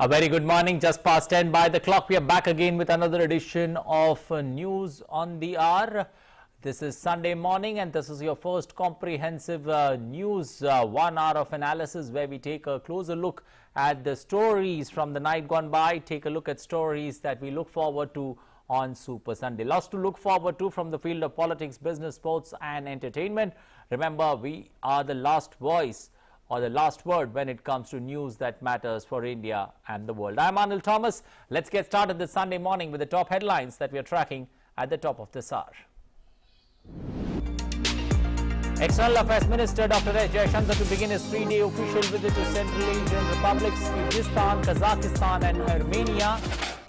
A very good morning, just past 10 by the clock. We are back again with another edition of News on the Hour. This is Sunday morning and this is your first comprehensive news 1 hour of analysis where we take a closer look at the stories from the night gone by, take a look at stories that we look forward to on Super Sunday. Lots to look forward to from the field of politics, business, sports and entertainment. Remember, we are the last voice or the last word when it comes to news that matters for India and the world. I'm Anil Thomas. Let's get started this Sunday morning with the top headlines that we are tracking at the top of this hour. External Affairs Minister Dr. S. Jaishankar to begin his 3-day official visit to Central Asian republics, Kyrgyzstan, Kazakhstan and Armenia.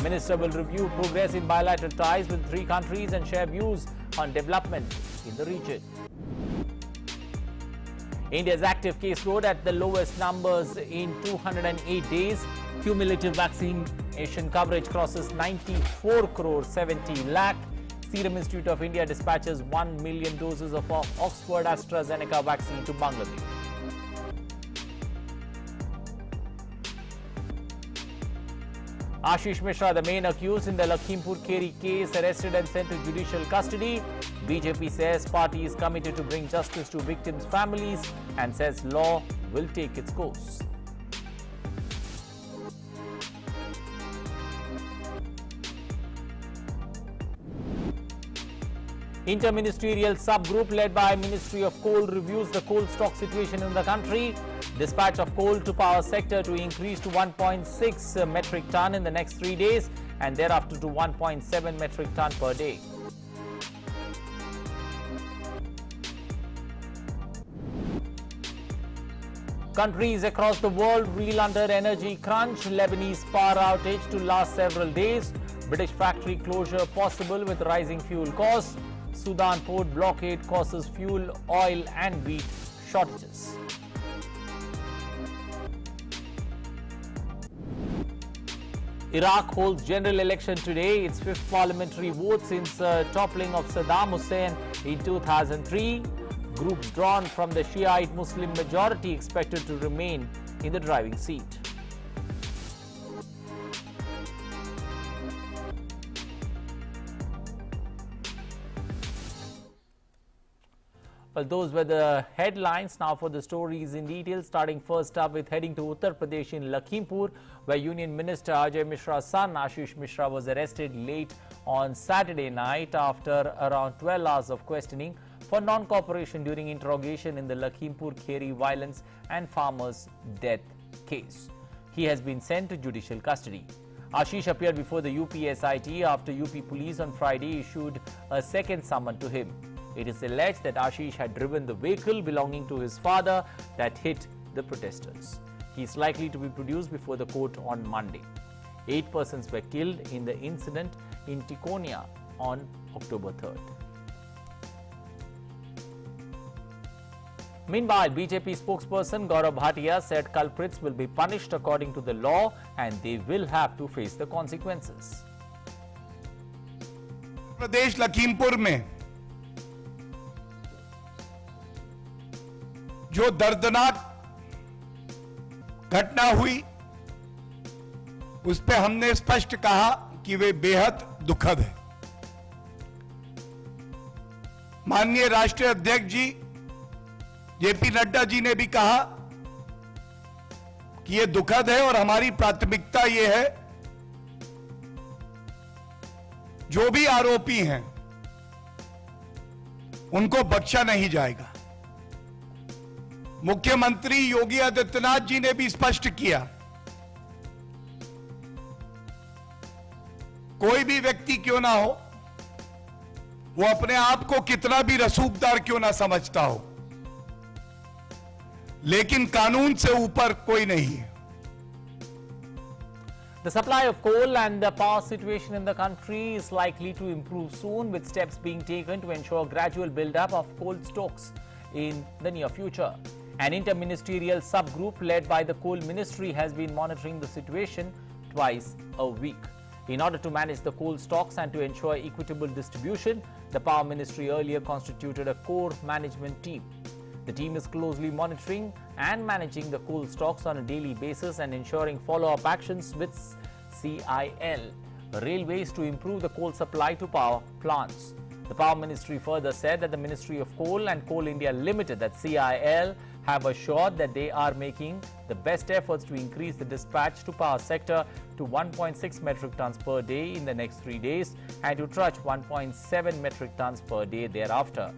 Minister will review progress in bilateral ties with 3 countries and share views on development in the region. India's active case load at the lowest numbers in 208 days. Cumulative vaccination coverage crosses 94 crore 70 lakh. Serum Institute of India dispatches 1 million doses of Oxford AstraZeneca vaccine to Bangladesh. Ashish Mishra, the main accused in the Lakhimpur Kheri case, arrested and sent to judicial custody. BJP says party is committed to bring justice to victims' families and says law will take its course. Interministerial subgroup led by Ministry of Coal reviews the coal stock situation in the country. Dispatch of coal to power sector to increase to 1.6 metric ton in the next 3 days and thereafter to 1.7 metric ton per day. Countries across the world reel under energy crunch. Lebanese power outage to last several days. British factory closure possible with rising fuel costs. Sudan port blockade causes fuel, oil and wheat shortages. Iraq holds general election today, its 5th parliamentary vote since toppling of Saddam Hussein in 2003. Groups drawn from the Shiite Muslim majority expected to remain in the driving seat. Well, those were the headlines. Now for the stories in detail, starting first up with heading to Uttar Pradesh in Lakhimpur, where Union Minister Ajay Mishra's son Ashish Mishra was arrested late on Saturday night after around 12 hours of questioning for non-cooperation during interrogation in the Lakhimpur Kheri violence and farmers' death case. He has been sent to judicial custody. Ashish appeared before the UPSIT after UP police on Friday issued a second summon to him. It is alleged that Ashish had driven the vehicle belonging to his father that hit the protesters. He is likely to be produced before the court on Monday. 8 persons were killed in the incident in Tikhonia on October 3rd. Meanwhile, BJP spokesperson Gaurav Bhatia said culprits will be punished according to the law and they will have to face the consequences. प्रदेश लखीमपुर में जो दर्दनाक घटना हुई उस पे हमने स्पष्ट कहा कि वे बेहद दुखद है। माननीय राष्ट्रीय अध्यक्ष जी जेपी नड्डा जी ने भी कहा कि ये दुखद है और हमारी प्राथमिकता ये है जो भी आरोपी हैं उनको बख्शा नहीं जाएगा। मुख्यमंत्री योगी आदित्यनाथ जी ने भी स्पष्ट किया कोई भी व्यक्ति क्यों ना हो, वो अपने आप को कितना भी रसूखदार क्यों ना समझता हो, लेकिन कानून से ऊपर कोई नहीं है। The supply of coal and the power situation in the country is likely to improve soon, with steps being taken to ensure gradual build-up of coal stocks in the near future. An interministerial subgroup led by the Coal Ministry has been monitoring the situation twice a week. In order to manage the coal stocks and to ensure equitable distribution, the Power Ministry earlier constituted a core management team. The team is closely monitoring and managing the coal stocks on a daily basis and ensuring follow-up actions with CIL Railways to improve the coal supply to power plants. The Power Ministry further said that the Ministry of Coal and Coal India Limited, that CIL, have assured that they are making the best efforts to increase the dispatch to power sector to 1.6 metric tons per day in the next 3 days and to touch 1.7 metric tons per day thereafter.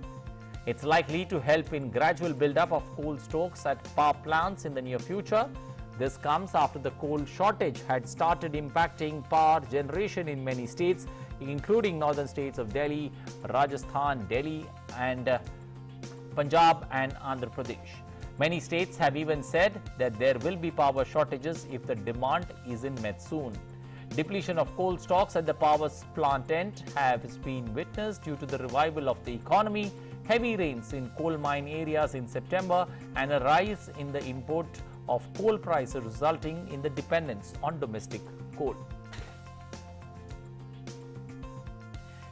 It's likely to help in gradual build-up of coal stocks at power plants in the near future. This comes after the coal shortage had started impacting power generation in many states, including northern states of Delhi, Rajasthan, Delhi and Punjab and Andhra Pradesh. Many states have even said that there will be power shortages if the demand isn't met soon. Depletion of coal stocks at the power plant end has been witnessed due to the revival of the economy, heavy rains in coal mine areas in September and a rise in the import of coal prices resulting in the dependence on domestic coal.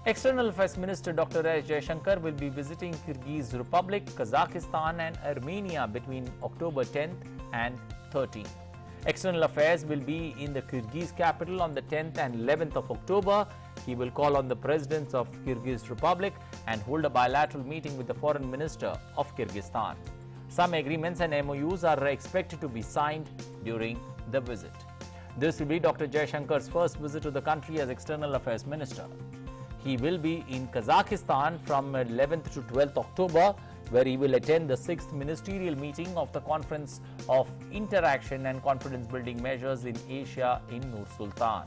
External Affairs Minister Dr. S. Jaishankar will be visiting Kyrgyz Republic, Kazakhstan and Armenia between October 10th and 13th. External Affairs will be in the Kyrgyz capital on the 10th and 11th of October. He will call on the presidents of Kyrgyz Republic and hold a bilateral meeting with the Foreign Minister of Kyrgyzstan. Some agreements and MOUs are expected to be signed during the visit. This will be Dr. Jaishankar's first visit to the country as External Affairs Minister. He will be in Kazakhstan from 11th to 12th October, where he will attend the 6th ministerial meeting of the Conference of Interaction and Confidence Building Measures in Asia in Nur Sultan.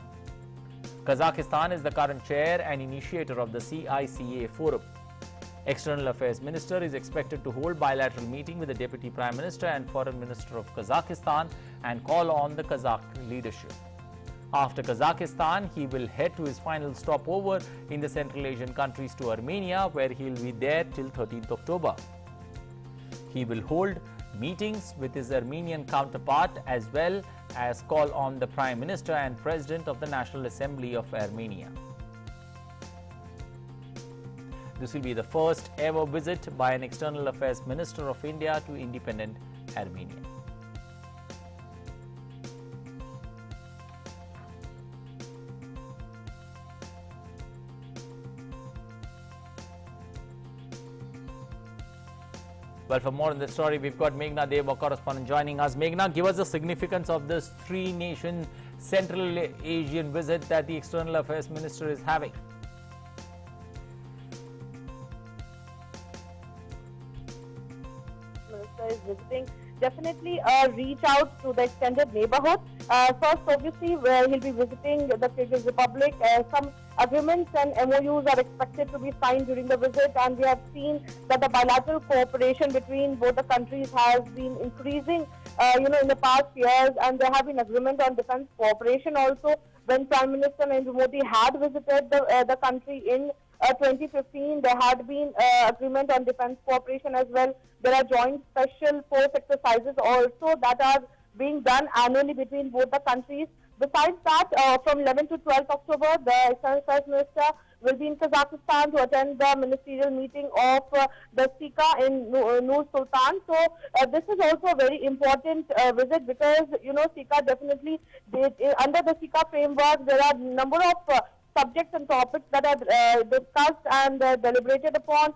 Kazakhstan is the current chair and initiator of the CICA Forum. External Affairs Minister is expected to hold bilateral meeting with the Deputy Prime Minister and Foreign Minister of Kazakhstan and call on the Kazakh leadership. After Kazakhstan, he will head to his final stopover in the Central Asian countries to Armenia, where he will be there till 13th October. He will hold meetings with his Armenian counterpart as well as call on the Prime Minister and President of the National Assembly of Armenia. This will be the first ever visit by an External Affairs Minister of India to independent Armenia. Well, for more on this story, we've got Meghna Dev, our correspondent, joining us. Meghna, give us the significance of this three-nation Central Asian visit that the External Affairs Minister is having. Minister is visiting. Definitely reach out to the extended neighborhood. First, obviously, he'll be visiting the Kyrgyz Republic. Some agreements and MOUs are expected to be signed during the visit, and we have seen that the bilateral cooperation between both the countries has been increasing, in the past years, and there have been agreement on defense cooperation also. When Prime Minister Narendra Modi had visited the country in 2015, there had been agreement on defense cooperation as well. There are joint special force exercises also that are being done annually between both the countries. Besides that, from 11th to 12th October, the External Affairs Minister will be in Kazakhstan to attend the ministerial meeting of the SICA in Nur Sultan. So this is also a very important visit because, SICA definitely, under the SICA framework, there are a number of subjects and topics that are discussed and deliberated upon,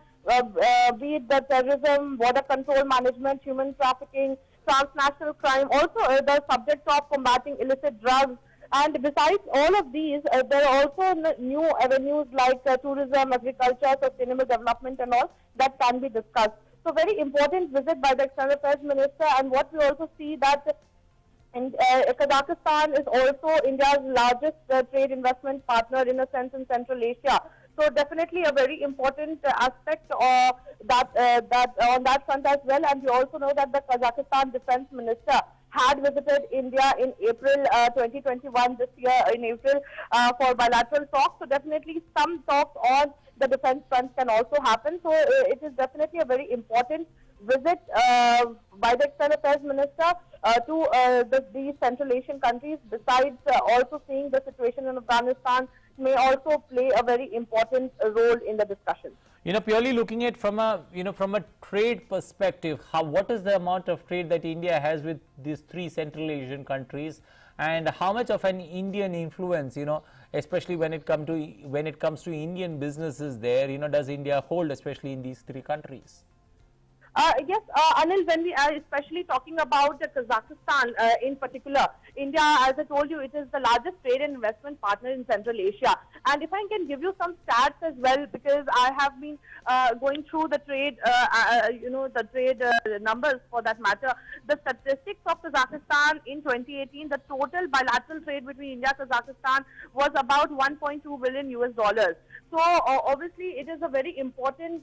be it the terrorism, border control management, human trafficking, transnational crime, also the subject of combating illicit drugs. And besides all of these, there are also new avenues like tourism, agriculture, sustainable development and all that can be discussed. So very important visit by the External Affairs Minister, and what we also see that Kazakhstan is also India's largest trade investment partner in a sense in Central Asia. So definitely a very important aspect that on that front as well. And we also know that the Kazakhstan Defense Minister had visited India in April 2021, this year in April, for bilateral talks. So definitely some talks on the defense front can also happen. So it is definitely a very important visit by the External Affairs Minister to these Central Asian countries, besides also seeing the situation in Afghanistan, may also play a very important role in the discussion. Purely looking at from a from a trade perspective, what is the amount of trade that India has with these 3 Central Asian countries, and how much of an Indian influence, especially when it comes to Indian businesses there, does India hold, especially in these 3 countries? Yes, Anil, when we are especially talking about Kazakhstan in particular, India, as I told you, it is the largest trade and investment partner in Central Asia. And if I can give you some stats as well, because I have been going through the trade, the trade numbers for that matter. The statistics of Kazakhstan in 2018, the total bilateral trade between India and Kazakhstan was about $1.2 billion US. So obviously, it is a very important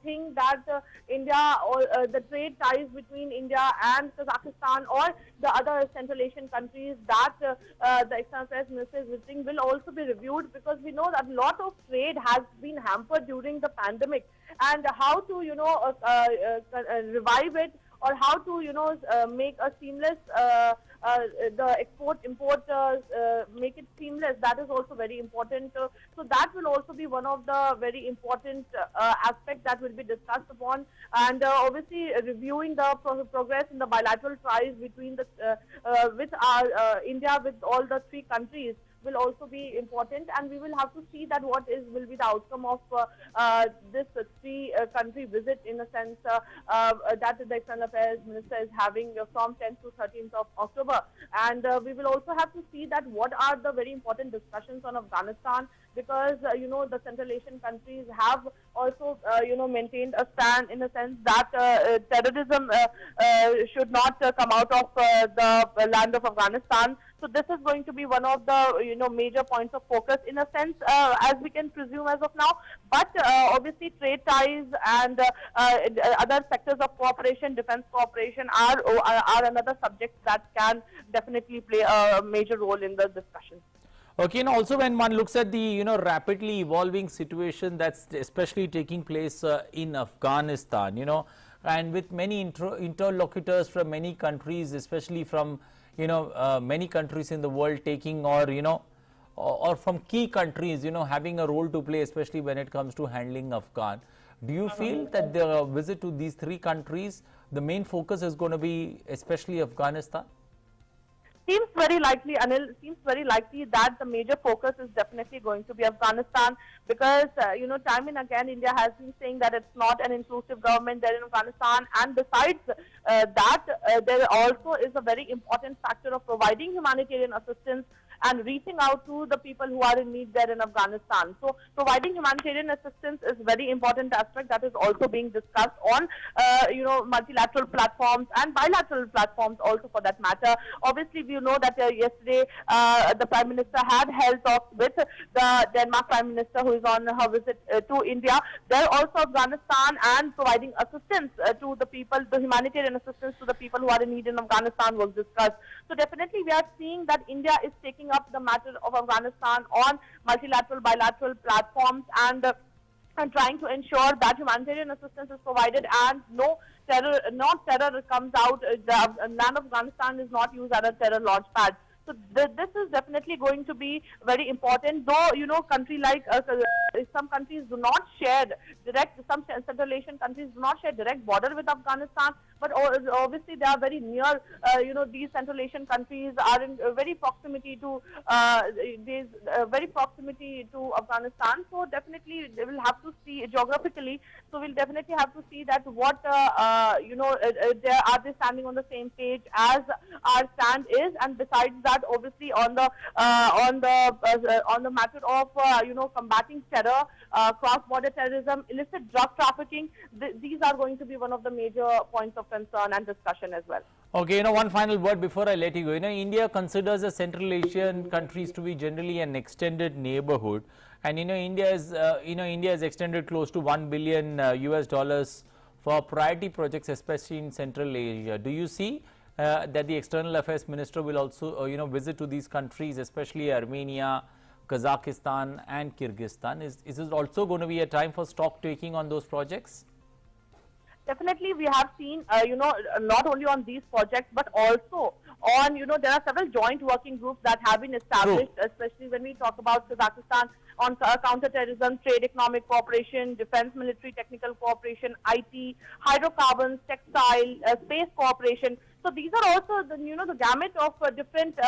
thing that India or the trade ties between India and Kazakhstan or the other Central Asian countries that the External Affairs Minister is visiting will also be reviewed, because we know that a lot of trade has been hampered during the pandemic, and how to revive it, or how to make a seamless the export-import, make it seamless. That is also very important. So that will also be one of the very important aspects that will be discussed upon. And obviously reviewing the progress in the bilateral ties between the with our India with all the 3 countries will also be important, and we will have to see that what will be the outcome of this 3 country visit, in a sense that the External Affairs Minister is having from 10th to 13th of October. And we will also have to see that what are the very important discussions on Afghanistan, because the Central Asian countries have also maintained a stand, in a sense that terrorism should not come out of the land of Afghanistan. So this is going to be one of the major points of focus, in a sense, as we can presume as of now. But obviously trade ties and other sectors of cooperation, defense cooperation are another subject that can definitely play a major role in the discussion. Okay, and also when one looks at the rapidly evolving situation that's especially taking place in Afghanistan, and with many interlocutors from many countries, especially from many countries in the world taking, or from key countries having a role to play, especially when it comes to handling Afghan. Do you feel that the visit to these 3 countries, the main focus is going to be especially Afghanistan? Seems very likely, Anil, seems very likely that the major focus is definitely going to be Afghanistan, because, time and again, India has been saying that it's not an inclusive government there in Afghanistan. And besides that, there also is a very important factor of providing humanitarian assistance and reaching out to the people who are in need there in Afghanistan. So providing humanitarian assistance is a very important aspect that is also being discussed on, multilateral platforms and bilateral platforms also, for that matter. Obviously, we know that yesterday the Prime Minister had held talks with the Denmark Prime Minister, who is on her visit to India. There also Afghanistan, and providing assistance to the people, the humanitarian assistance to the people who are in need in Afghanistan was discussed. So definitely we are seeing that India is taking up the matter of Afghanistan on multilateral, bilateral platforms, and trying to ensure that humanitarian assistance is provided and no terror comes out. The land of Afghanistan is not used as a terror launch pad. So this is definitely going to be very important. Though, country like some countries do not share direct, some Central Asian countries do not share direct border with Afghanistan, but obviously they are very near. These Central Asian countries are in very proximity to Afghanistan. So definitely they will have to see geographically. So we'll definitely have to see that what are they standing on the same page as our stand is. And besides that, obviously on the matter of combating terror, cross-border terrorism, illicit drug trafficking, these are going to be one of the major points of concern and discussion as well. Okay, one final word before I let you go. India considers the Central Asian countries to be generally an extended neighborhood, and India has extended close to $1 billion US for priority projects, especially in Central Asia. Do you see that the External Affairs Minister will also visit to these countries, especially Armenia, Kazakhstan and Kyrgyzstan? Is it also going to be a time for stock taking on those projects? Definitely, we have seen, not only on these projects, but also on, there are several joint working groups that have been established, especially when we talk about Kazakhstan on counter-terrorism, trade, economic cooperation, defense, military, technical cooperation, IT, hydrocarbons, textile, space cooperation. So these are also the, the gamut of different,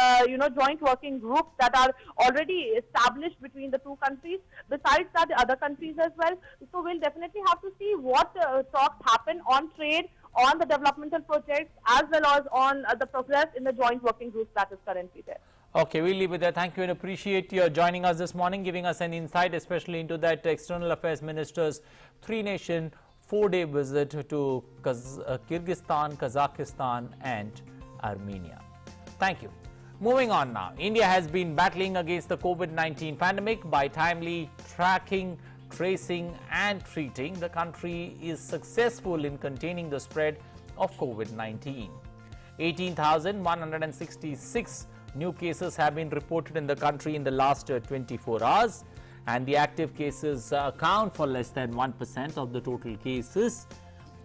joint working groups that are already established between the two countries. Besides that, the other countries as well. So we'll definitely have to see what talks happen on trade, on the developmental projects, as well as on the progress in the joint working groups that is currently there. Okay, we'll leave it there. Thank you and appreciate your joining us this morning, giving us an insight, especially into that External Affairs Minister's three-nation, 4-day visit to Kyrgyzstan, Kazakhstan and Armenia. Thank you. Moving on now, India has been battling against the COVID-19 pandemic by timely tracking, tracing and treating. The country is successful in containing the spread of COVID-19. 18,166 new cases have been reported in the country in the last 24 hours, and the active cases account for less than 1% of the total cases.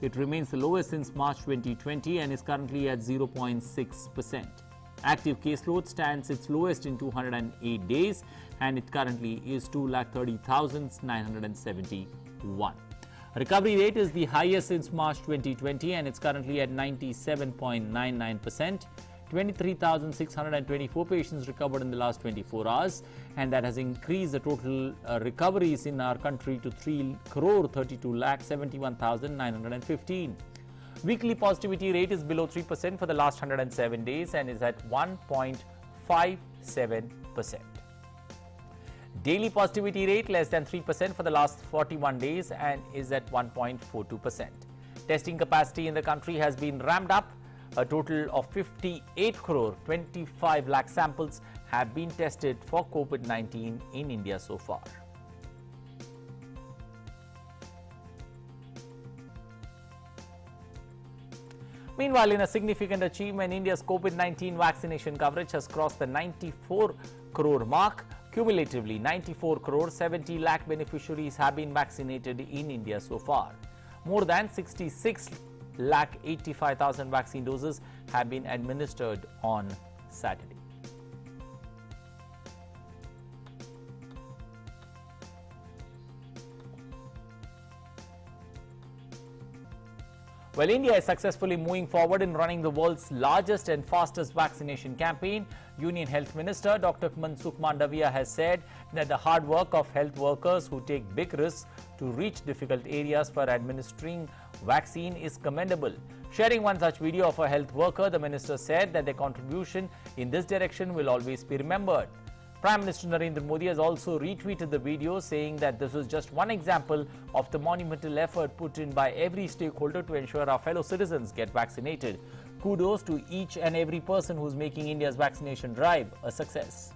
It remains the lowest since March 2020 and is currently at 0.6%. Active caseload stands its lowest in 208 days and it currently is 230,971. Recovery rate is the highest since March 2020 and it's currently at 97.99%. 23,624 patients recovered in the last 24 hours, and that has increased the total recoveries in our country to 3 crore 32 lakh 71,915. Weekly positivity rate is below 3% for the last 107 days and is at 1.57%. Daily positivity rate less than 3% for the last 41 days and is at 1.42%. Testing capacity in the country has been ramped up. A total of 58 crore 25 lakh samples have been tested for COVID-19 in India so far. Meanwhile, in a significant achievement, India's COVID-19 vaccination coverage has crossed the 94 crore mark. Cumulatively, 94 crore 70 lakh beneficiaries have been vaccinated in India so far. More than 66 lakh 85,000 vaccine doses have been administered on Saturday. Well, India is successfully moving forward in running the world's largest and fastest vaccination campaign. Union Health Minister Dr. Mansukh Mandavia has said that the hard work of health workers who take big risks to reach difficult areas for administering vaccine is commendable. Sharing one such video of a health worker, the minister said that their contribution in this direction will always be remembered. Prime Minister Narendra Modi has also retweeted the video, saying that this is just one example of the monumental effort put in by every stakeholder to ensure our fellow citizens get vaccinated. Kudos to each and every person who is making India's vaccination drive a success.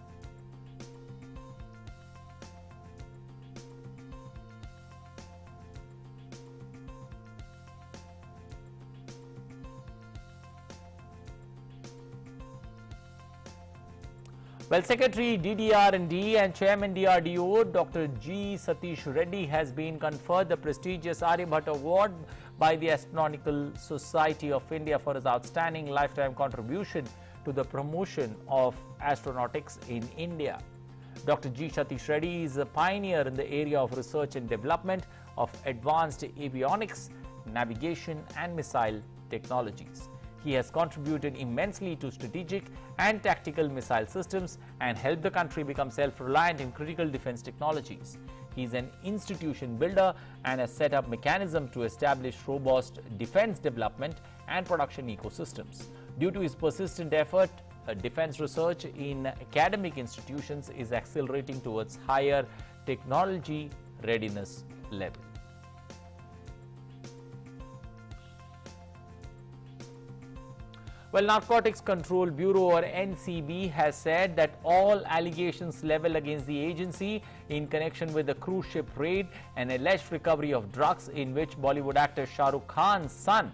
Well, Secretary DDR&D and Chairman DRDO Dr. G. Satish Reddy has been conferred the prestigious Aryabhatta Award by the Astronomical Society of India for his outstanding lifetime contribution to the promotion of astronautics in India. Dr. G. Satish Reddy is a pioneer in the area of research and development of advanced avionics, navigation and missile technologies. He has contributed immensely to strategic and tactical missile systems and helped the country become self-reliant in critical defense technologies. He is an institution builder and has set up mechanisms to establish robust defense development and production ecosystems. Due to his persistent effort, defense research in academic institutions is accelerating towards higher technology readiness level. Well, Narcotics Control Bureau or NCB has said that all allegations leveled against the agency in connection with the cruise ship raid and alleged recovery of drugs in which Bollywood actor Shah Rukh Khan's son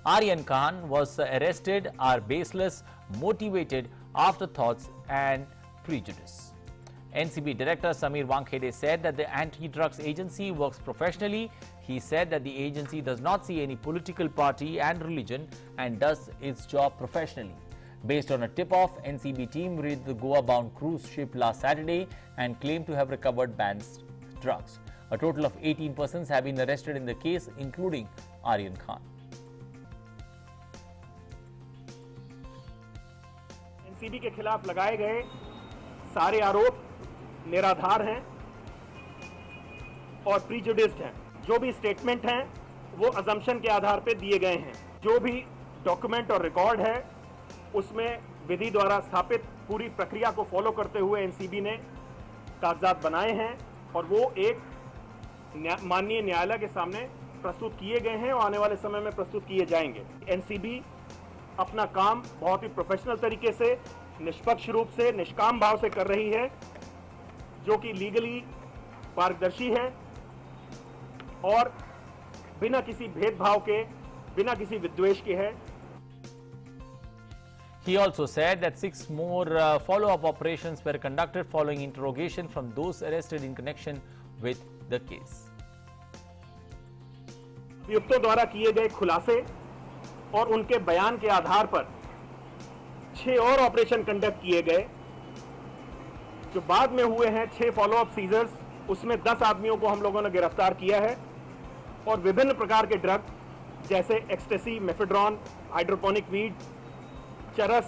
Aryan Khan was arrested are baseless, motivated afterthoughts and prejudice. NCB Director Samir Wankhede said that the anti-drugs agency works professionally. He said that the agency does not see any political party and religion and does its job professionally. Based on a tip-off, NCB team raided the Goa-bound cruise ship last Saturday and claimed to have recovered banned drugs. A total of 18 persons have been arrested in the case, including Aryan Khan. NCB के खिलाफ लगाए गए सारे आरोप निराधार हैं और प्रीजुडिस्ड हैं। जो भी स्टेटमेंट हैं वो अजम्पशन के आधार पर दिए गए हैं। जो भी डॉक्यूमेंट और रिकॉर्ड है उसमें विधि द्वारा स्थापित पूरी प्रक्रिया को फॉलो करते हुए एनसीबी ने कागजात बनाए हैं और वो एक माननीय न्यायालय के सामने प्रस्तुत किए गए हैं और आने वाले समय में प्रस्तुत किए जाएंगे। एनसीबी अपना काम बहुत ही प्रोफेशनल तरीके से, निष्पक्ष रूप से, निष्काम भाव से कर रही है, जो कि लीगली पारदर्शी है और बिना किसी भेदभाव के, बिना किसी विद्वेष के है। He also said that 6 more follow-up operations were conducted following interrogation from those arrested in connection with the case. अभियुक्तों द्वारा किए गए खुलासे और उनके बयान के आधार पर 6 और ऑपरेशन कंडक्ट किए गए जो बाद में हुए हैं। 6 फॉलोअप सीजर्स, उसमें 10 आदमियों को हम लोगों ने गिरफ्तार किया है और विभिन्न प्रकार के ड्रग जैसे एक्सटेसी, मेफेड्रॉन, हाइड्रोपोनिक वीड, चरस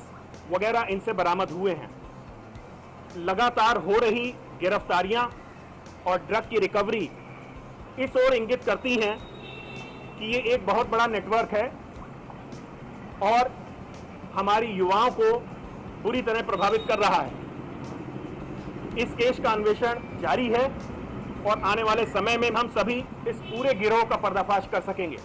वगैरह इनसे बरामद हुए हैं। लगातार हो रही गिरफ्तारियां और ड्रग की रिकवरी इस ओर इंगित करती हैं कि ये एक बहुत बड़ा नेटवर्क है और हमारी युवाओं को बुरी तरह प्रभावित कर रहा है। इस केस का अन्वेषण जारी है और आने वाले समय में हम सभी इस पूरे गिरोह का पर्दाफाश कर सकेंगे।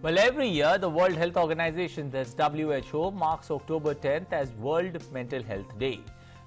Well, every year, the World Health Organization, that's WHO, marks October 10th as World Mental Health Day.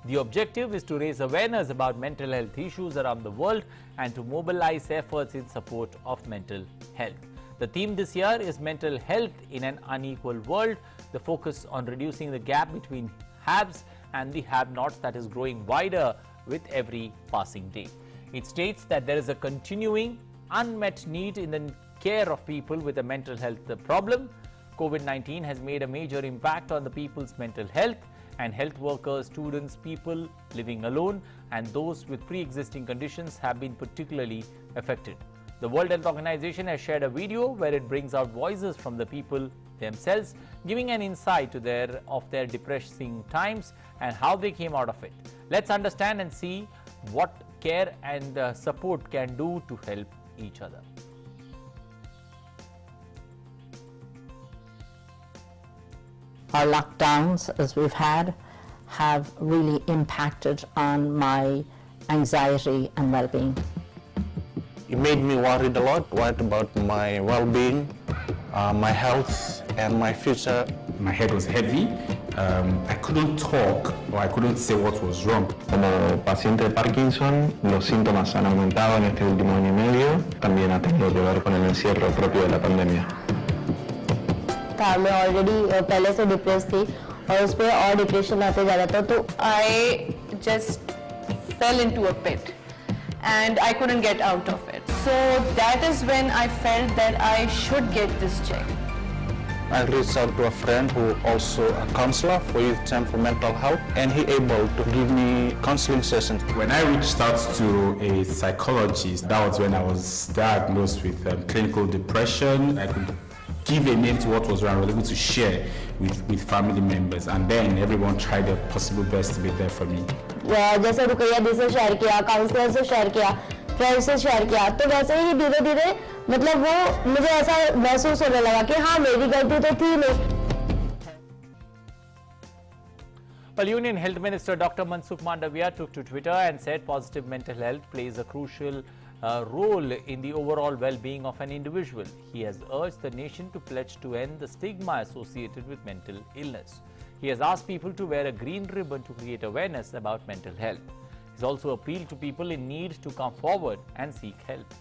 The objective is to raise awareness about mental health issues around the world and to mobilize efforts in support of mental health. The theme this year is Mental Health in an Unequal World, the focus on reducing the gap between haves and the have-nots that is growing wider with every passing day. It states that there is a continuing unmet need in the care of people with a mental health problem. COVID-19 has made a major impact on the people's mental health, and health workers, students, people living alone and those with pre-existing conditions have been particularly affected. The World Health Organization has shared a video where it brings out voices from the people themselves, giving an insight to of their depressing times and how they came out of it. Let's understand and see what care and support can do to help each other. Our lockdowns, as we've had, have really impacted on my anxiety and well-being. It made me worried a lot, worried about my well-being, my health and my future. My head was heavy. I couldn't talk or I couldn't say what was wrong. Como paciente de Parkinson, los síntomas han aumentado en este último año y medio. También ha tenido que ver con el encierro propio de la pandemia. मैं already पहले से depress थी और उस पर और depression आते जा रहा था तो I just fell into a pit and I couldn't get out of it. So that is when I felt that I should get this checked. I reached out to a friend who also a counselor for youth and for mental health, and he able to give me counseling sessions. When I reached out to a psychologist, that was when I was diagnosed with clinical depression. I could give a name to what was wrong. I was able to share with family members, and then everyone tried their possible best to be there for me. जैसे रुकैया दी से share किया, counsellor से share किया, friend से share किया, तो वैसे ही धीरे-धीरे मतलब वो मुझे ऐसा महसूस होने लगा कि हाँ मेरी गलती तो थी नहीं. Well, Union Health Minister Dr. Mansukh Mandavia took to Twitter and said positive mental health plays a crucial role in the overall well-being of an individual. He has urged the nation to pledge to end the stigma associated with mental illness. He has asked people to wear a green ribbon to create awareness about mental health. He has also appealed to people in need to come forward and seek help.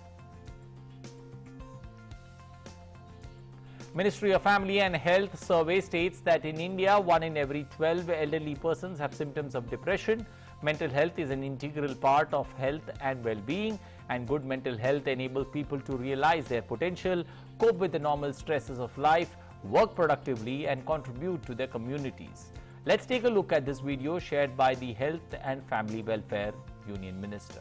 Ministry of Family and Health survey states that in India, 1 in every 12 elderly persons have symptoms of depression. Mental health is an integral part of health and well-being, and good mental health enables people to realize their potential, cope with the normal stresses of life, work productively and contribute to their communities. Let's take a look at this video shared by the Health and Family Welfare Union Minister.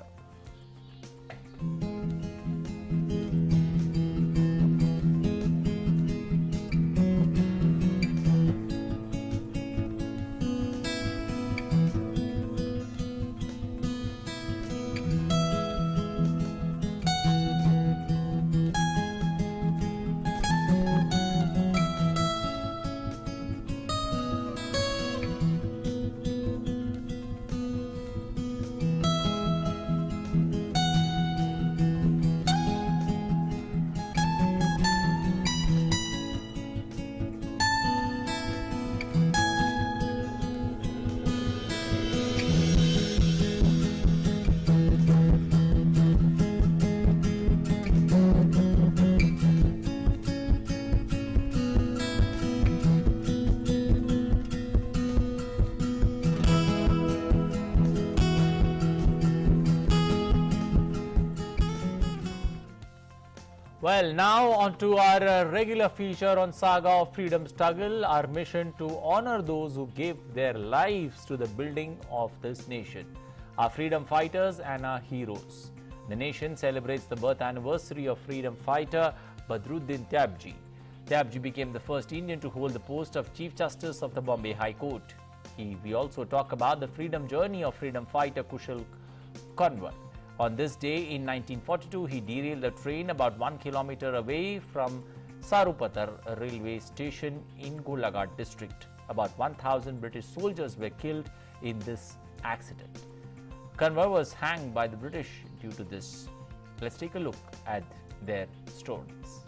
Well, now on to our regular feature on Saga of Freedom Struggle, our mission to honor those who gave their lives to the building of this nation, our freedom fighters and our heroes. The nation celebrates the birth anniversary of freedom fighter Badruddin Tyabji. Tyabji became the first Indian to hold the post of Chief Justice of the Bombay High Court. We also talk about the freedom journey of freedom fighter Kushal Kanwar. On this day in 1942, he derailed a train about 1 kilometer away from Sarupatar railway station in Golaghat district. About 1,000 British soldiers were killed in this accident. Kanwar was hanged by the British due to this. Let's take a look at their stories.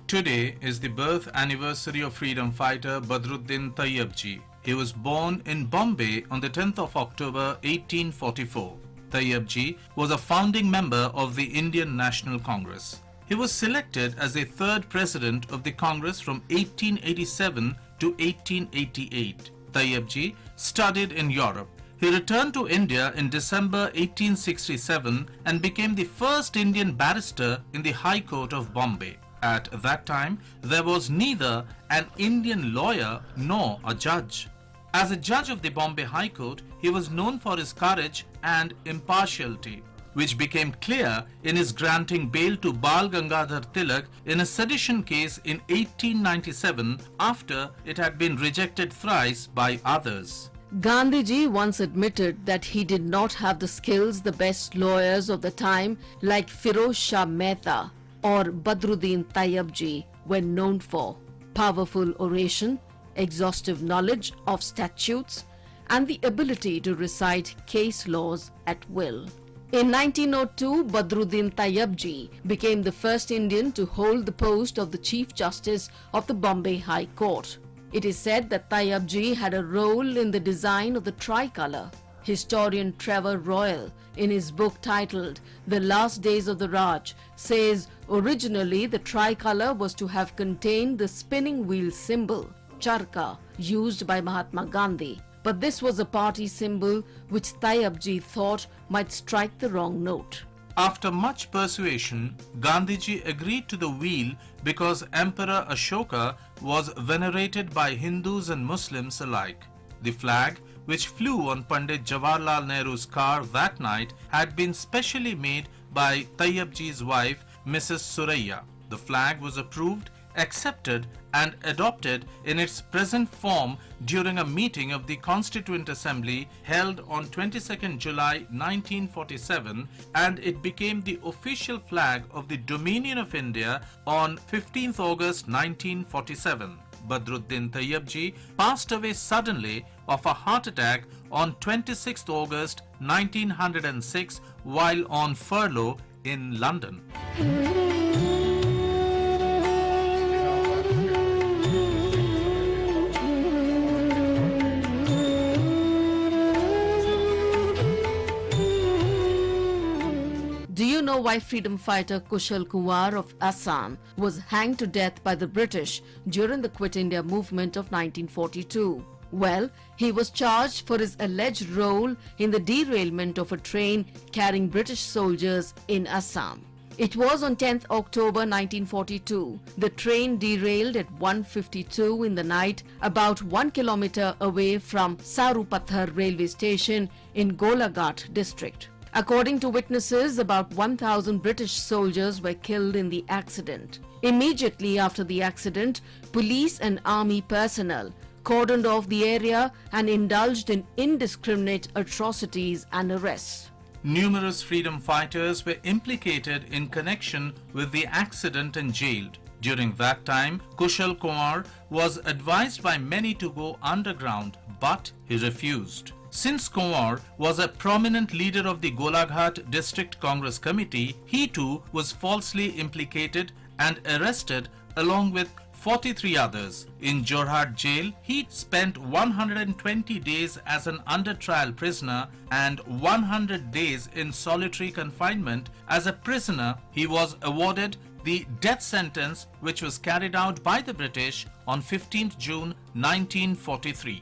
Today is the birth anniversary of freedom fighter Badruddin Tyabji. He was born in Bombay on the 10th of October 1844. Tyabji was a founding member of the Indian National Congress. He was selected as the third president of the Congress from 1887 to 1888. Tyabji studied in Europe. He returned to India in December 1867 and became the first Indian barrister in the High Court of Bombay. At that time, there was neither an Indian lawyer nor a judge. As a judge of the Bombay High Court, he was known for his courage and impartiality, which became clear in his granting bail to Bal Gangadhar Tilak in a sedition case in 1897 after it had been rejected thrice by others. Gandhiji once admitted that he did not have the skills the best lawyers of the time like Firoz Shah Mehta or Badruddin Tyabji were known for: powerful oration, exhaustive knowledge of statutes, and the ability to recite case laws at will. In 1902, Badruddin Tyabji became the first Indian to hold the post of the Chief Justice of the Bombay High Court. It is said that Tyabji had a role in the design of the tricolour. Historian Trevor Royal, in his book titled The Last Days of the Raj, says originally the tricolour was to have contained the spinning wheel symbol, charka, used by Mahatma Gandhi. But this was a party symbol which Tyabji thought might strike the wrong note. After much persuasion, Gandhiji agreed to the wheel because Emperor Ashoka was venerated by Hindus and Muslims alike. The flag, which flew on Pandit Jawaharlal Nehru's car that night, had been specially made by Tyabji's wife, Mrs. Suraiya. The flag was approved, accepted and adopted in its present form during a meeting of the Constituent Assembly held on 22nd July 1947, and it became the official flag of the Dominion of India on 15th August 1947. Badruddin Tyabji passed away suddenly of a heart attack on 26th August 1906 while on furlough in London. Do you know why freedom fighter Kushal Kanwar of Assam was hanged to death by the British during the Quit India movement of 1942? Well, he was charged for his alleged role in the derailment of a train carrying British soldiers in Assam. It was on 10th October 1942. The train derailed at 1:52 in the night, about 1 kilometer away from Sarupathar railway station in Golaghat district. According to witnesses, about 1,000 British soldiers were killed in the accident. Immediately after the accident, police and army personnel cordoned off the area and indulged in indiscriminate atrocities and arrests. Numerous freedom fighters were implicated in connection with the accident and jailed. During that time, Kushal Kumar was advised by many to go underground, but he refused. Since Kumar was a prominent leader of the Golaghat District Congress Committee, he too was falsely implicated and arrested along with 43 others. In Jorhat jail, he spent 120 days as an under-trial prisoner and 100 days in solitary confinement. As a prisoner, he was awarded the death sentence, which was carried out by the British on 15th June 1943.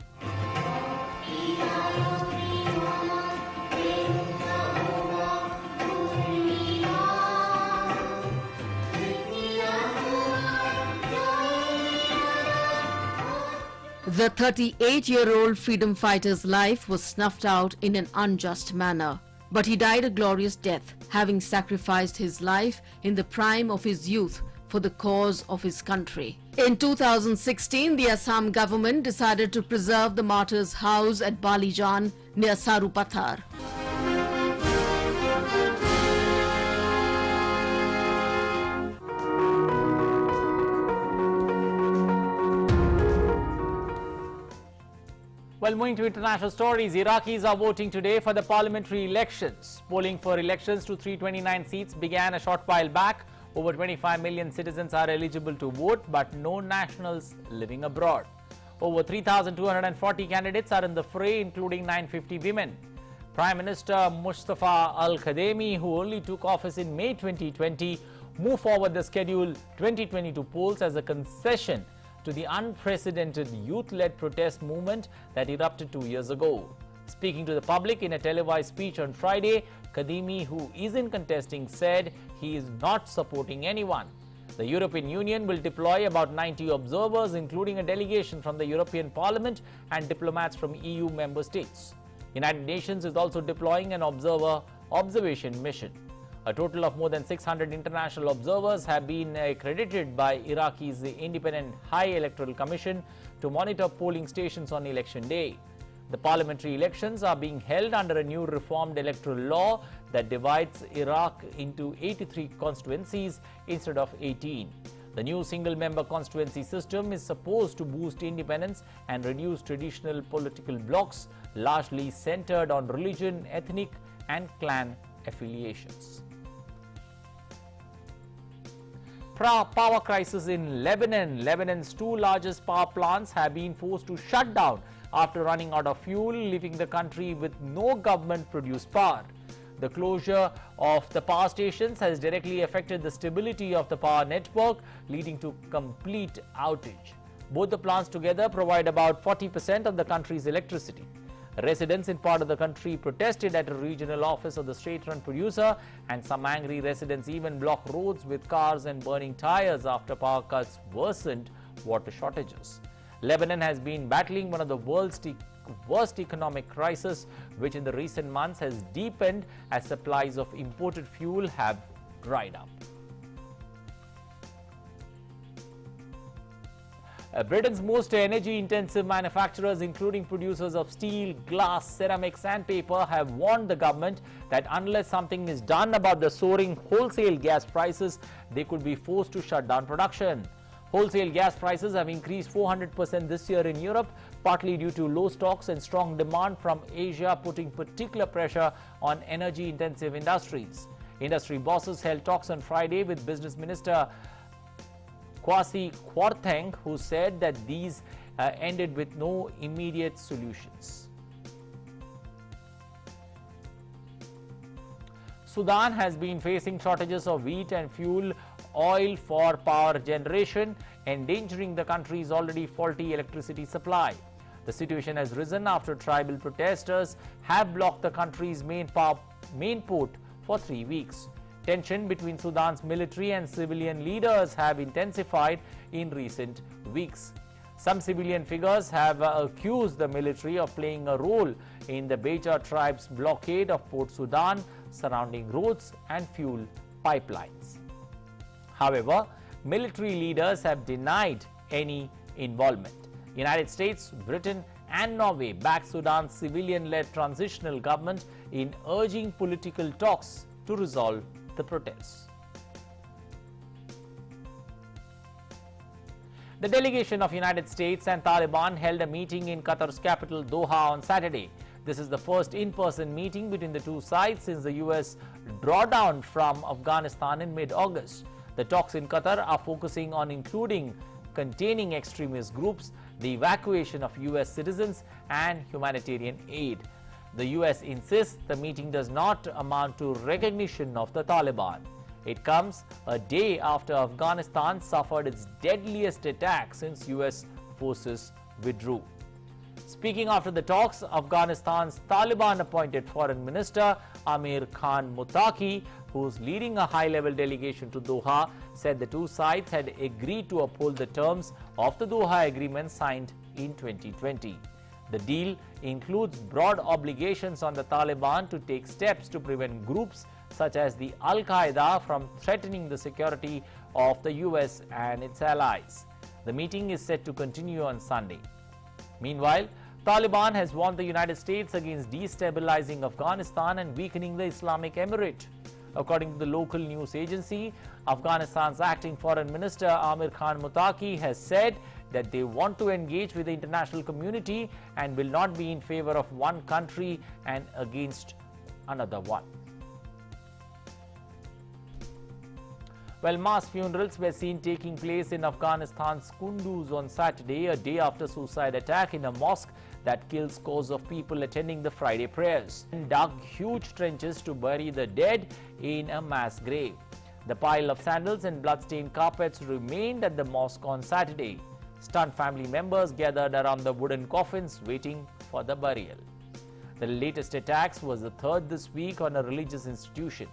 The 38-year-old freedom fighter's life was snuffed out in an unjust manner, but he died a glorious death, having sacrificed his life in the prime of his youth for the cause of his country. In 2016, the Assam government decided to preserve the martyr's house at Balijan near Sarupathar. Well, moving to international stories, Iraqis are voting today for the parliamentary elections. Polling for elections to 329 seats began a short while back. Over 25 million citizens are eligible to vote, but no nationals living abroad. Over 3,240 candidates are in the fray, including 950 women. Prime Minister Mustafa Al-Kadhimi, who only took office in May 2020, moved forward the scheduled 2022 polls as a concession to the unprecedented youth-led protest movement that erupted 2 years ago. Speaking to the public in a televised speech on Friday, Kadhimi, who isn't contesting, said he is not supporting anyone. The European Union will deploy about 90 observers, including a delegation from the European Parliament and diplomats from EU member states. United Nations is also deploying an observation mission. A total of more than 600 international observers have been accredited by Iraqi's Independent High Electoral Commission to monitor polling stations on election day. The parliamentary elections are being held under a new reformed electoral law that divides Iraq into 83 constituencies instead of 18. The new single-member constituency system is supposed to boost independence and reduce traditional political blocs, largely centered on religion, ethnic and clan affiliations. Power crisis in Lebanon. Lebanon's two largest power plants have been forced to shut down after running out of fuel, leaving the country with no government-produced power. The closure of the power stations has directly affected the stability of the power network, leading to complete outage. Both the plants together provide about 40% of the country's electricity. Residents in part of the country protested at a regional office of the state-run producer, and some angry residents even blocked roads with cars and burning tires after power cuts worsened water shortages. Lebanon has been battling one of the world's worst economic crisis, which in the recent months has deepened as supplies of imported fuel have dried up. Britain's most energy-intensive manufacturers, including producers of steel, glass, ceramics and paper, have warned the government that unless something is done about the soaring wholesale gas prices, they could be forced to shut down production. Wholesale gas prices have increased 400% this year in Europe, partly due to low stocks and strong demand from Asia, putting particular pressure on energy-intensive industries. Industry bosses held talks on Friday with Business Minister Kwasi Kwarteng, who said that these ended with no immediate solutions. Sudan has been facing shortages of wheat and fuel oil for power generation, endangering the country's already faulty electricity supply. The situation has risen after tribal protesters have blocked the country's main port for 3 weeks. Tension between Sudan's military and civilian leaders have intensified in recent weeks. Some civilian figures have accused the military of playing a role in the Beja tribe's blockade of Port Sudan surrounding roads and fuel pipelines. However, military leaders have denied any involvement. United States, Britain and Norway backed Sudan's civilian-led transitional government in urging political talks to resolve the protests. The delegation of United States and Taliban held a meeting in Qatar's capital Doha on Saturday. This is the first in-person meeting between the two sides since the US drawdown from Afghanistan in mid-August. The talks in Qatar are focusing on including containing extremist groups, the evacuation of US citizens and humanitarian aid. The US insists the meeting does not amount to recognition of the Taliban. It comes a day after Afghanistan suffered its deadliest attack since US forces withdrew. Speaking after the talks, Afghanistan's Taliban-appointed Foreign Minister Amir Khan Muttaqi, who's leading a high-level delegation to Doha, said the two sides had agreed to uphold the terms of the Doha Agreement signed in 2020. The deal includes broad obligations on the Taliban to take steps to prevent groups such as the Al-Qaeda from threatening the security of the US and its allies. The meeting is set to continue on Sunday. Meanwhile, Taliban has warned the United States against destabilizing Afghanistan and weakening the Islamic Emirate. According to the local news agency, Afghanistan's acting foreign minister Amir Khan Muttaqi has said that they want to engage with the international community and will not be in favor of one country and against another one. Well, mass funerals were seen taking place in Afghanistan's Kunduz on Saturday, a day after suicide attack in a mosque that killed scores of people attending the Friday prayers and dug huge trenches to bury the dead in a mass grave. The pile of sandals and blood-stained carpets remained at the mosque on Saturday. Stunned family members gathered around the wooden coffins waiting for the burial. The latest attacks was the third this week on a religious institution.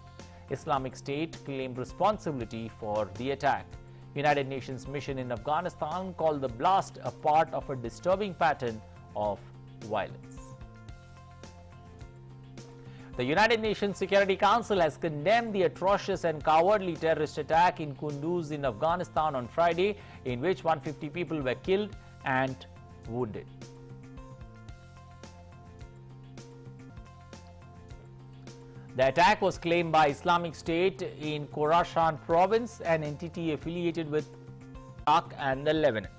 Islamic State claimed responsibility for the attack. United Nations mission in Afghanistan called the blast a part of a disturbing pattern of violence. The United Nations Security Council has condemned the atrocious and cowardly terrorist attack in Kunduz in Afghanistan on Friday, in which 150 people were killed and wounded. The attack was claimed by Islamic State in Khorasan province, an entity affiliated with Iraq and the Lebanon.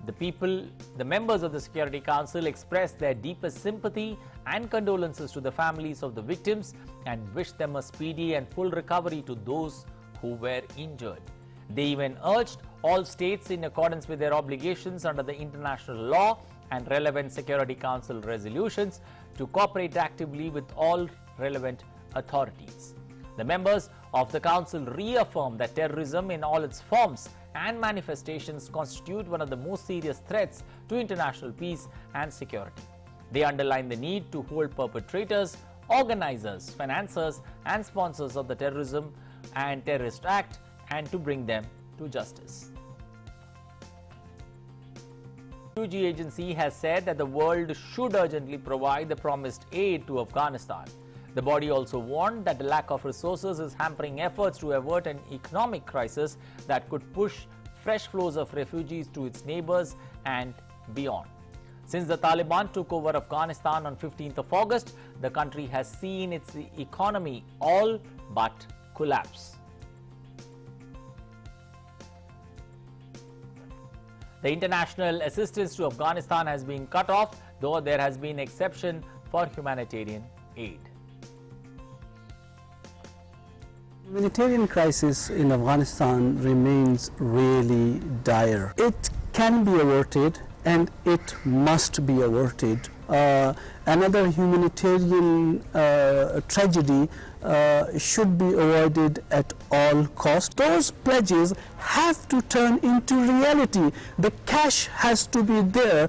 The members of the Security Council expressed their deepest sympathy and condolences to the families of the victims and wished them a speedy and full recovery to those who were injured. They even urged all states, in accordance with their obligations under the international law and relevant Security Council resolutions, to cooperate actively with all relevant authorities. The members of the Council reaffirmed that terrorism in all its forms and manifestations constitute one of the most serious threats to international peace and security. They underline the need to hold perpetrators, organizers, financiers and sponsors of the terrorism and terrorist act and to bring them to justice. The refugee agency has said that the world should urgently provide the promised aid to Afghanistan. The body also warned that the lack of resources is hampering efforts to avert an economic crisis that could push fresh flows of refugees to its neighbors and beyond. Since the Taliban took over Afghanistan on 15th of August, the country has seen its economy all but collapse. The international assistance to Afghanistan has been cut off, though there has been exception for humanitarian aid. Humanitarian crisis in Afghanistan remains really dire. It can be averted and it must be averted. Another humanitarian tragedy should be avoided at all costs. Those pledges have to turn into reality. The cash has to be there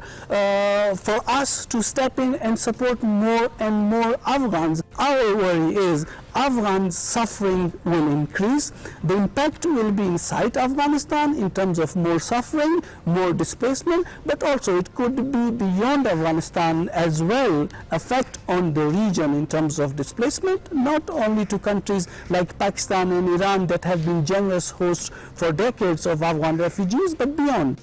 for us to step in and support more and more Afghans. Our worry is Afghans' suffering will increase. The impact will be inside Afghanistan in terms of more suffering, more displacement, but also it could be beyond Afghanistan as well, effect on the region in terms of displacement, not only to countries like Pakistan and Iran that have been generous hosts for decades of Afghan refugees, but beyond.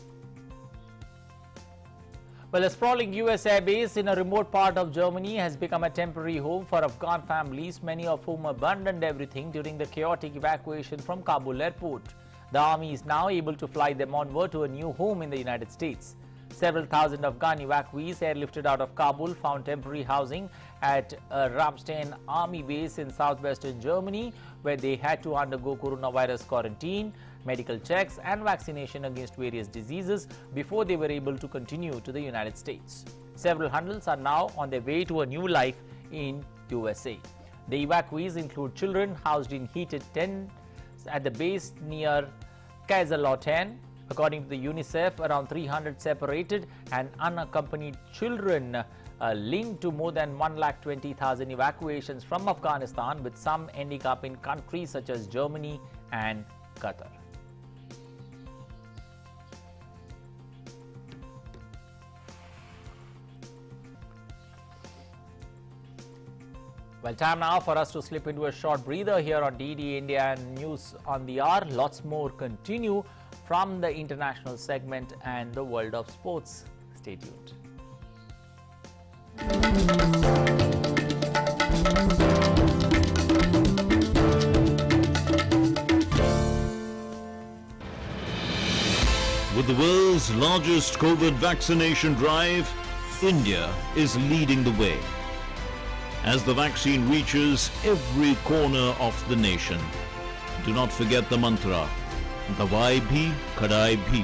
Well, a sprawling US air base in a remote part of Germany has become a temporary home for Afghan families, many of whom abandoned everything during the chaotic evacuation from Kabul airport. The army is now able to fly them onward to a new home in the United States. Several thousand Afghan evacuees airlifted out of Kabul found temporary housing at a Ramstein army base in southwestern Germany, where they had to undergo coronavirus quarantine, medical checks and vaccination against various diseases before they were able to continue to the United States. Several hundreds are now on their way to a new life in USA. The evacuees include children housed in heated tents at the base near Kaiserslautern. According to the UNICEF, around 300 separated and unaccompanied children linked to more than 120,000 evacuations from Afghanistan, with some ending up in countries such as Germany and Qatar. Well, time now for us to slip into a short breather here on DD India and News on the Hour. Lots more continue from the international segment and the world of sports. Stay tuned. With the world's largest COVID vaccination drive, India is leading the way. As the vaccine reaches every corner of the nation, do not forget the mantra, Dawai bhi, Kadai bhi.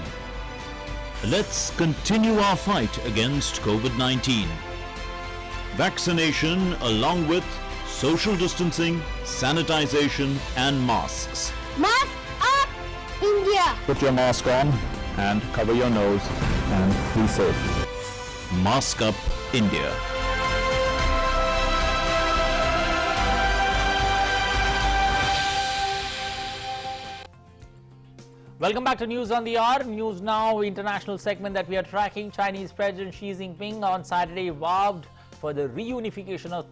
Let's continue our fight against COVID-19. Vaccination along with social distancing, sanitization and masks. Mask up, India! Put your mask on and cover your nose and be safe. Mask up, India. Welcome back to News on the Hour. News Now international segment that we are tracking. Chinese President Xi Jinping on Saturday vowed for the reunification of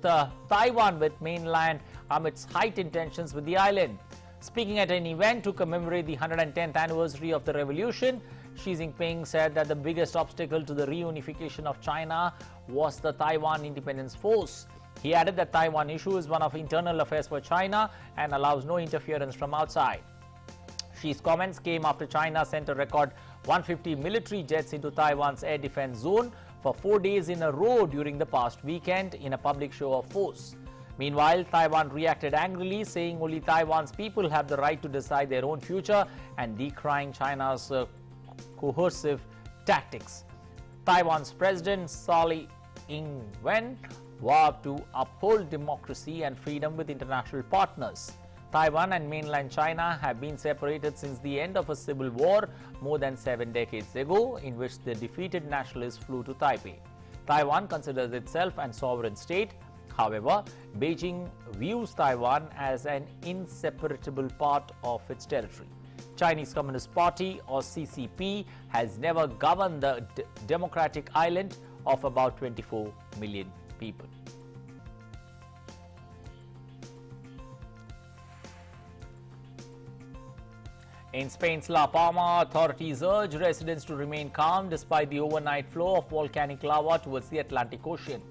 Taiwan with mainland amidst heightened tensions with the island. Speaking at an event to commemorate the 110th anniversary of the revolution, Xi Jinping said that the biggest obstacle to the reunification of China was the Taiwan Independence Force. He added that Taiwan issue is one of internal affairs for China and allows no interference from outside. Xi's comments came after China sent a record 150 military jets into Taiwan's air defense zone for 4 days in a row during the past weekend in a public show of force. Meanwhile, Taiwan reacted angrily, saying only Taiwan's people have the right to decide their own future and decrying China's coercive tactics. Taiwan's President Tsai Ing-wen vowed to uphold democracy and freedom with international partners. Taiwan and mainland China have been separated since the end of a civil war more than 7 decades ago, in which the defeated nationalists flew to Taipei. Taiwan considers itself a sovereign state. However, Beijing views Taiwan as an inseparable part of its territory. Chinese Communist Party, or CCP, has never governed the democratic island of about 24 million people. In Spain's La Palma, authorities urge residents to remain calm despite the overnight flow of volcanic lava towards the Atlantic Ocean.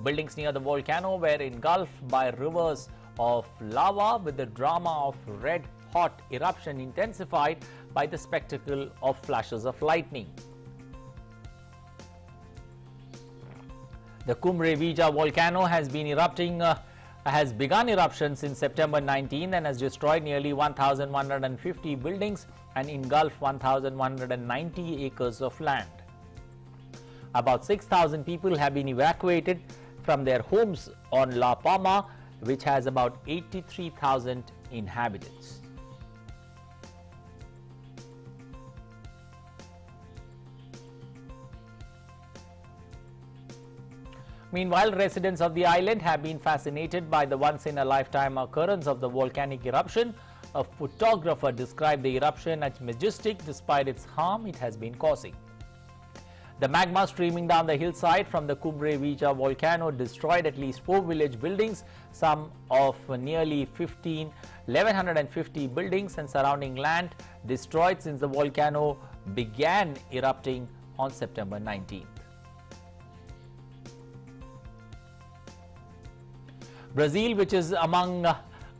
Buildings near the volcano were engulfed by rivers of lava, with the drama of red-hot eruption intensified by the spectacle of flashes of lightning. The Cumbre Vieja volcano has begun eruption since September 19 and has destroyed nearly 1,150 buildings and engulfed 1,190 acres of land. About 6,000 people have been evacuated from their homes on La Palma which has about 83,000 inhabitants. Meanwhile, residents of the island have been fascinated by the once-in-a-lifetime occurrence of the volcanic eruption. A photographer described the eruption as majestic despite its harm it has been causing. The magma streaming down the hillside from the Crore volcano destroyed at least 4 village buildings, some of nearly 1,150 buildings and surrounding land destroyed since the volcano began erupting on September 19th. Brazil, which is among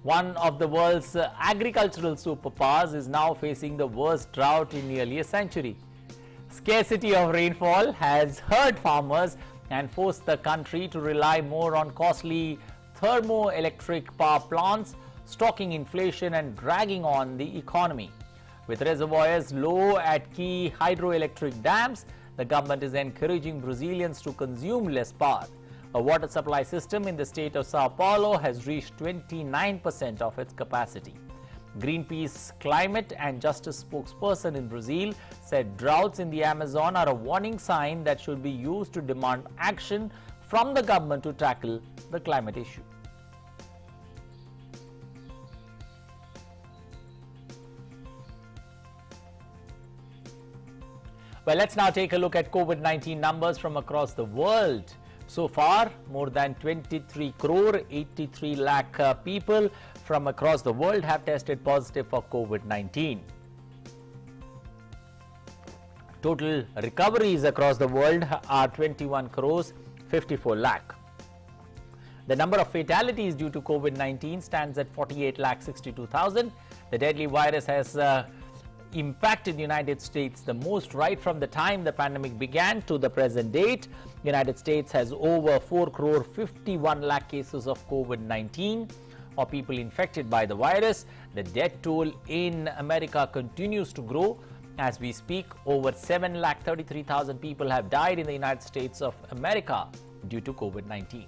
one of the world's agricultural superpowers, is now facing the worst drought in nearly a century. Scarcity of rainfall has hurt farmers and forced the country to rely more on costly thermoelectric power plants, stoking inflation and dragging on the economy. With reservoirs low at key hydroelectric dams, the government is encouraging Brazilians to consume less power. A water supply system in the state of Sao Paulo has reached 29% of its capacity. Greenpeace climate and justice spokesperson in Brazil said droughts in the Amazon are a warning sign that should be used to demand action from the government to tackle the climate issue. Well, let's now take a look at COVID-19 numbers from across the world. So far, more than 23 crore 83 lakh people from across the world have tested positive for COVID-19. Total recoveries across the world are 21 crores 54 lakh. The number of fatalities due to COVID-19 stands at 48 lakh 62,000. The deadly virus has impacted the United States the most right from the time the pandemic began to the present date. The United States has over 4 crore 51 lakh cases of COVID-19 or people infected by the virus. The death toll in America continues to grow. As we speak, over 7 lakh 33,000 people have died in the United States of America due to COVID-19.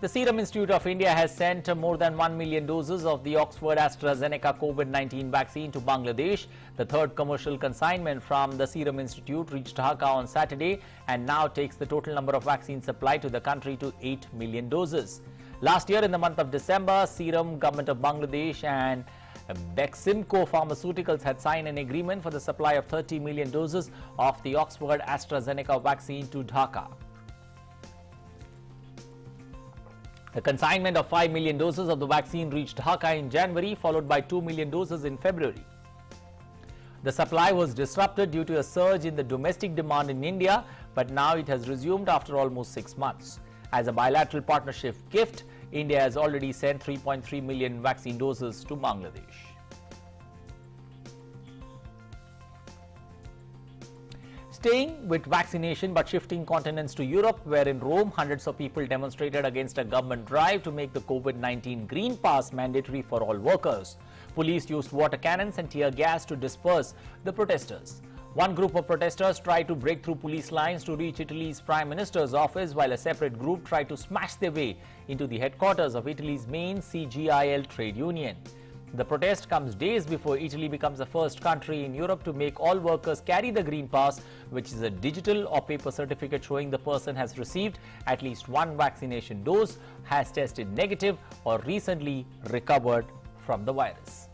The Serum Institute of India has sent more than 1 million doses of the Oxford AstraZeneca COVID-19 vaccine to Bangladesh. The third commercial consignment from the Serum Institute reached Dhaka on Saturday and now takes the total number of vaccines supplied to the country to 8 million doses. Last year in the month of December, Serum, Government of Bangladesh and Beximco Pharmaceuticals had signed an agreement for the supply of 30 million doses of the Oxford AstraZeneca vaccine to Dhaka. The consignment of 5 million doses of the vaccine reached Dhaka in January, followed by 2 million doses in February. The supply was disrupted due to a surge in the domestic demand in India, but now it has resumed after almost 6 months. As a bilateral partnership gift, India has already sent 3.3 million vaccine doses to Bangladesh. Staying with vaccination but shifting continents to Europe, where in Rome, hundreds of people demonstrated against a government drive to make the COVID-19 Green Pass mandatory for all workers. Police used water cannons and tear gas to disperse the protesters. One group of protesters tried to break through police lines to reach Italy's Prime Minister's office, while a separate group tried to smash their way into the headquarters of Italy's main CGIL trade union. The protest comes days before Italy becomes the first country in Europe to make all workers carry the Green Pass, which is a digital or paper certificate showing the person has received at least one vaccination dose, has tested negative or recently recovered from the virus.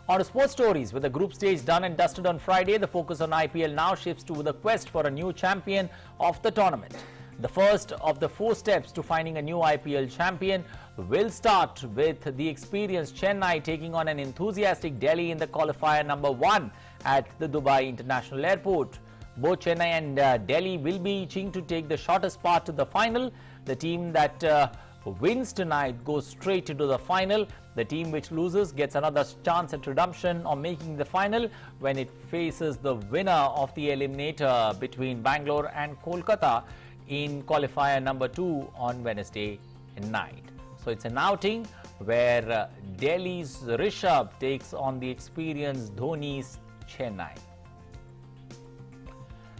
On to sports stories, with the group stage done and dusted on Friday, the focus on IPL now shifts to the quest for a new champion of the tournament. The first of the 4 steps to finding a new IPL champion will start with the experienced Chennai taking on an enthusiastic Delhi in the qualifier number 1 at the Dubai International Airport. Both Chennai and Delhi will be itching to take the shortest path to the final. The team that wins tonight goes straight into the final. The team which loses gets another chance at redemption or making the final when it faces the winner of the eliminator between Bangalore and Kolkata in qualifier number 2 on Wednesday night. So it's an outing where Delhi's Rishabh takes on the experienced Dhoni's Chennai.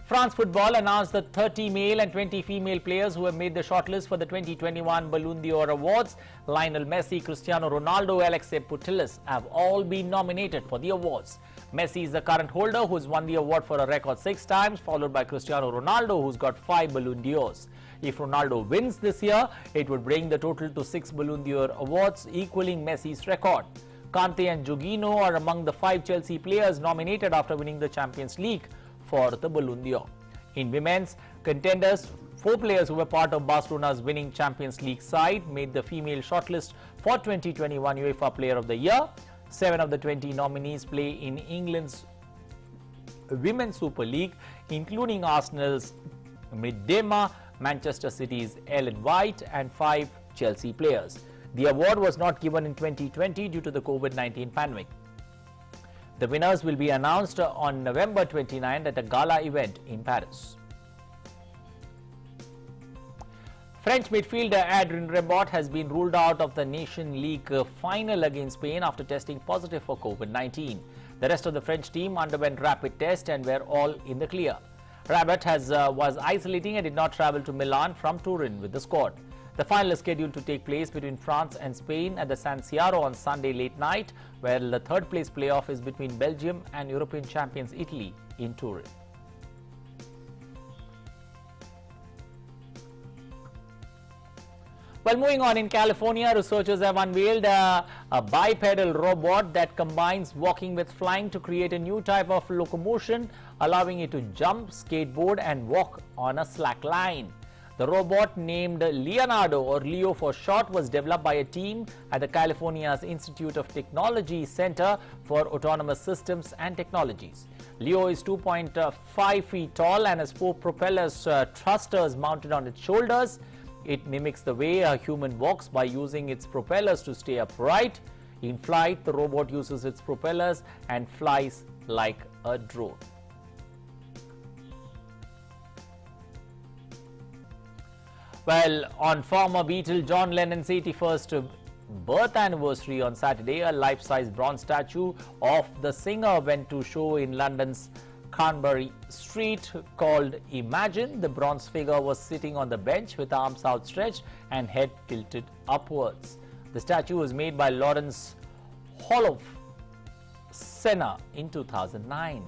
France Football announced the 30 male and 20 female players who have made the shortlist for the 2021 Ballon d'Or Awards. Lionel Messi, Cristiano Ronaldo, Alexei Putellas have all been nominated for the awards. Messi is the current holder, who's won the award for a record 6 times, followed by Cristiano Ronaldo, who's got 5 Ballon d'Ors. If Ronaldo wins this year, it would bring the total to 6 Ballon d'Or awards, equaling Messi's record. Kante and Jorginho are among the 5 Chelsea players nominated after winning the Champions League for the Ballon d'Or. In women's, contenders, 4 players who were part of Barcelona's winning Champions League side made the female shortlist for 2021 UEFA Player of the Year. 7 of the 20 nominees play in England's Women's Super League, including Arsenal's Midema, Manchester City's Ellen White, and 5 Chelsea players. The award was not given in 2020 due to the COVID-19 pandemic. The winners will be announced on November 29 at a gala event in Paris. French midfielder Adrien Rabiot has been ruled out of the Nation League final against Spain after testing positive for COVID-19. The rest of the French team underwent rapid tests and were all in the clear. Rabiot was isolating and did not travel to Milan from Turin with the squad. The final is scheduled to take place between France and Spain at the San Siro on Sunday late night, where the third place playoff is between Belgium and European champions Italy in Turin. Well, moving on, in California, researchers have unveiled a bipedal robot that combines walking with flying to create a new type of locomotion, allowing it to jump, skateboard and walk on a slack line. The robot, named Leonardo, or Leo for short, was developed by a team at the California's Institute of Technology Center for Autonomous Systems and Technologies. Leo is 2.5 feet tall and has 4 propellers thrusters mounted on its shoulders. It mimics the way a human walks by using its propellers to stay upright. In flight, the robot uses its propellers and flies like a drone. Well, on former Beatle John Lennon's 81st birth anniversary on Saturday, a life-size bronze statue of the singer went to show in London's Carnbury Street called Imagine. The bronze figure was sitting on the bench with arms outstretched and head tilted upwards. The statue was made by Lawrence Holof Senna in 2009.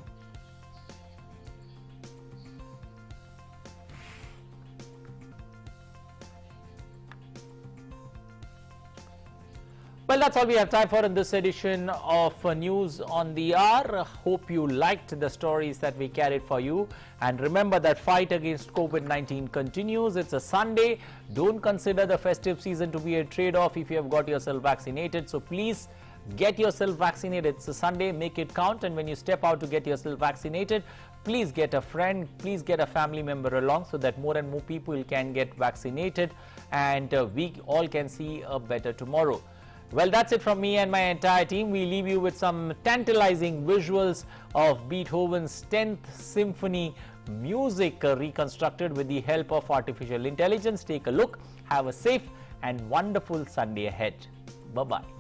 Well, that's all we have time for in this edition of News on the Hour. Hope you liked the stories that we carried for you. And remember that fight against COVID-19 continues. It's a Sunday. Don't consider the festive season to be a trade-off if you have got yourself vaccinated. So please get yourself vaccinated. It's a Sunday. Make it count. And when you step out to get yourself vaccinated, please get a friend, please get a family member along so that more and more people can get vaccinated and we all can see a better tomorrow. Well, that's it from me and my entire team. We leave you with some tantalizing visuals of Beethoven's 10th Symphony music reconstructed with the help of artificial intelligence. Take a look. Have a safe and wonderful Sunday ahead. Bye-bye.